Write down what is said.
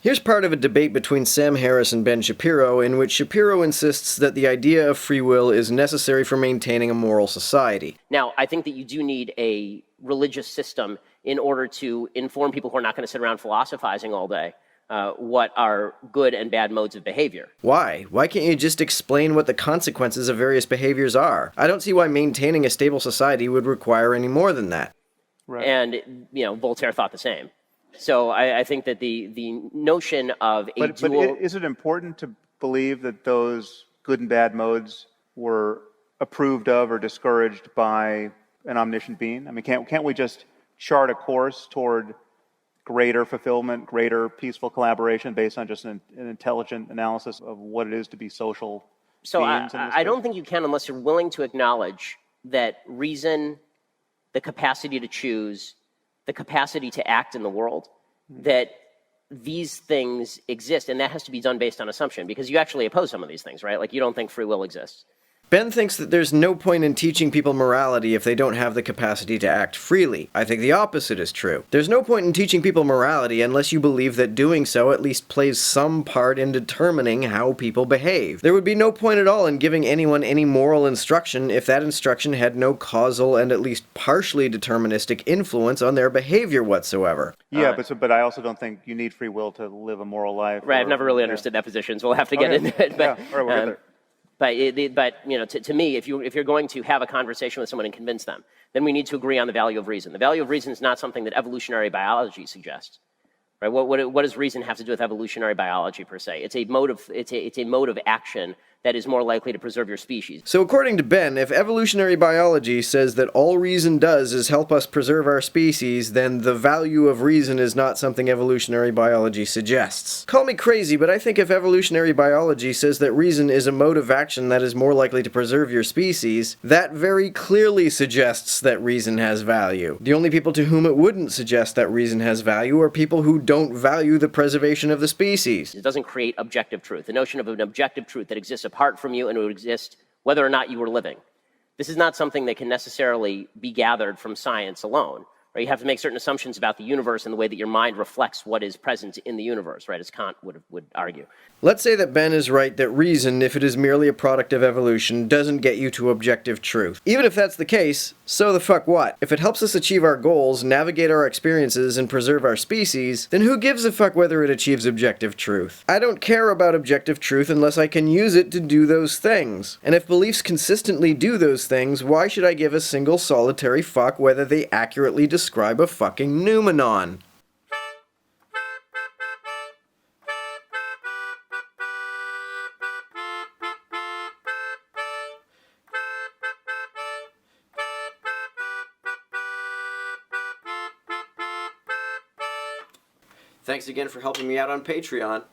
Here's part of a debate between Sam Harris and Ben Shapiro, in which Shapiro insists that the idea of free will is necessary for maintaining a moral society. Now, I think that you do need a religious system in order to inform people who are not going to sit around philosophizing all day what are good and bad modes of behavior. Why? Why can't you just explain what the consequences of various behaviors are? I don't see why maintaining a stable society would require any more than that. Right. And, Voltaire thought the same. So I think that the notion of a dual... But is it important to believe that those good and bad modes were approved of or discouraged by an omniscient being? I mean, can't we just chart a course toward greater fulfillment, greater peaceful collaboration based on just an intelligent analysis of what it is to be social beings? I don't think you can unless you're willing to acknowledge that reason, the capacity to choose, the capacity to act in the world, that these things exist, and that has to be done based on assumption, because you actually oppose some of these things, right? Like, you don't think free will exists. Ben thinks that there's no point in teaching people morality if they don't have the capacity to act freely. I think the opposite is true. There's no point in teaching people morality unless you believe that doing so at least plays some part in determining how people behave. There would be no point at all in giving anyone any moral instruction if that instruction had no causal and at least partially deterministic influence on their behavior whatsoever. Yeah, but I also don't think you need free will to live a moral life. Right, I've never really understood that position, so we'll have to get into it. But, yeah, all right, we'll get there. To me, if you're going to have a conversation with someone and convince them, then we need to agree on the value of reason. The value of reason is not something that evolutionary biology suggests, right? What does reason have to do with evolutionary biology per se? It's a mode of action that is more likely to preserve your species. So according to Ben, if evolutionary biology says that all reason does is help us preserve our species, then the value of reason is not something evolutionary biology suggests. Call me crazy, but I think if evolutionary biology says that reason is a mode of action that is more likely to preserve your species, that very clearly suggests that reason has value. The only people to whom it wouldn't suggest that reason has value are people who don't value the preservation of the species. It doesn't create objective truth. The notion of an objective truth that exists apart from you and it would exist whether or not you were living. This is not something that can necessarily be gathered from science alone. Right? You have to make certain assumptions about the universe and the way that your mind reflects what is present in the universe, right? As Kant would argue. Let's say that Ben is right that reason, if it is merely a product of evolution, doesn't get you to objective truth. Even if that's the case, so the fuck what? If it helps us achieve our goals, navigate our experiences, and preserve our species, then who gives a fuck whether it achieves objective truth? I don't care about objective truth unless I can use it to do those things. And if beliefs consistently do those things, why should I give a single solitary fuck whether they accurately describe a fucking noumenon? Thanks again for helping me out on Patreon.